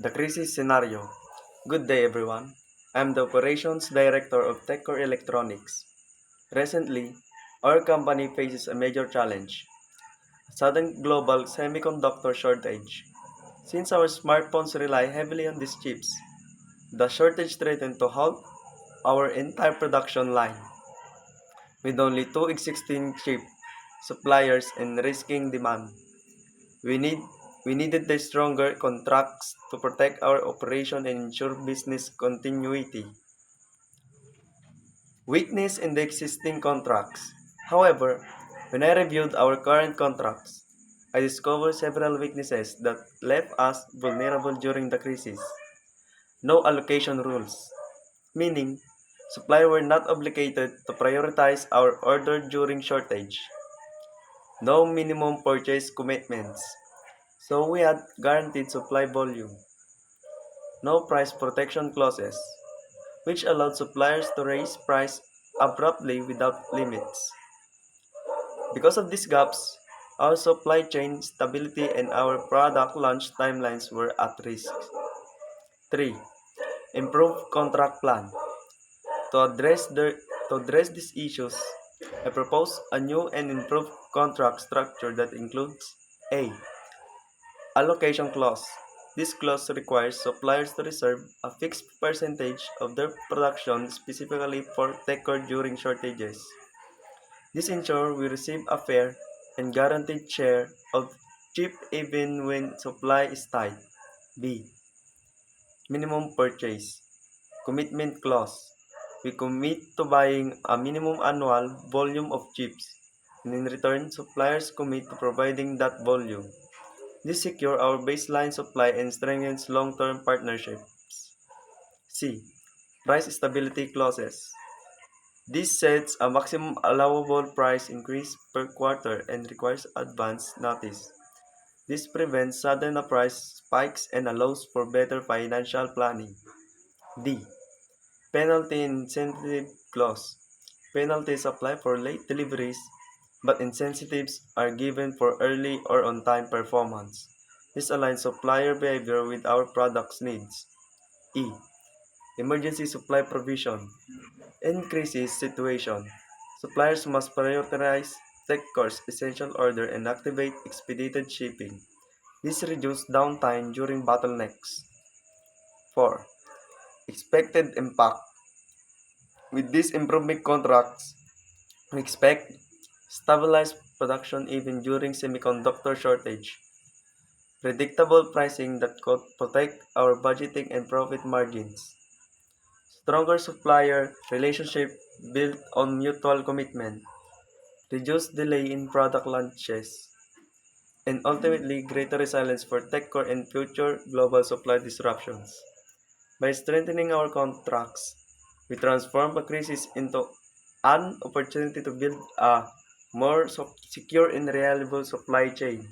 The crisis scenario. Good day, everyone. I'm the operations director of TechCore Electronics. Recently, our company faces a major challenge: a sudden global semiconductor shortage. Since our smartphones rely heavily on these chips, the shortage threatened to halt our entire production line. With only two existing chip suppliers and risking demand, we need we needed the stronger contracts to protect our operation and ensure business continuity. Weakness in the existing contracts. However, when I reviewed our current contracts, I discovered several weaknesses that left us vulnerable during the crisis. No allocation rules, meaning suppliers were not obligated to prioritize our order during shortage. No minimum purchase commitments, so we had guaranteed supply volume. No price protection clauses, which allowed suppliers to raise price abruptly without limits. Because of these gaps, our supply chain stability and our product launch timelines were at risk. 3. Improve contract plan. To address these issues, I propose a new and improved contract structure that includes A. Allocation clause. This clause requires suppliers to reserve a fixed percentage of their production specifically for TechCore during shortages. This ensures we receive a fair and guaranteed share of chip even when supply is tight. B. Minimum purchase commitment clause. We commit to buying a minimum annual volume of chips, and in return, suppliers commit to providing that volume. This secures our baseline supply and strengthens long-term partnerships. C. Price stability clauses. This sets a maximum allowable price increase per quarter and requires advance notice. This prevents sudden price spikes and allows for better financial planning. D. Penalty incentive clause. Penalties apply for late deliveries, but incentives are given for early or on-time performance. This aligns supplier behavior with our product's needs. E. Emergency supply provision. In crisis situation, suppliers must prioritize TechCore's essential order and activate expedited shipping. This reduces downtime during bottlenecks. 4. Expected impact. With these improvement contracts, we expect stabilized production even during semiconductor shortage, predictable pricing that could protect our budgeting and profit margins, stronger supplier relationship built on mutual commitment, reduced delay in product launches, and ultimately greater resilience for TechCore and future global supply disruptions. By strengthening our contracts, we transform a crisis into an opportunity to build a more secure and reliable supply chain.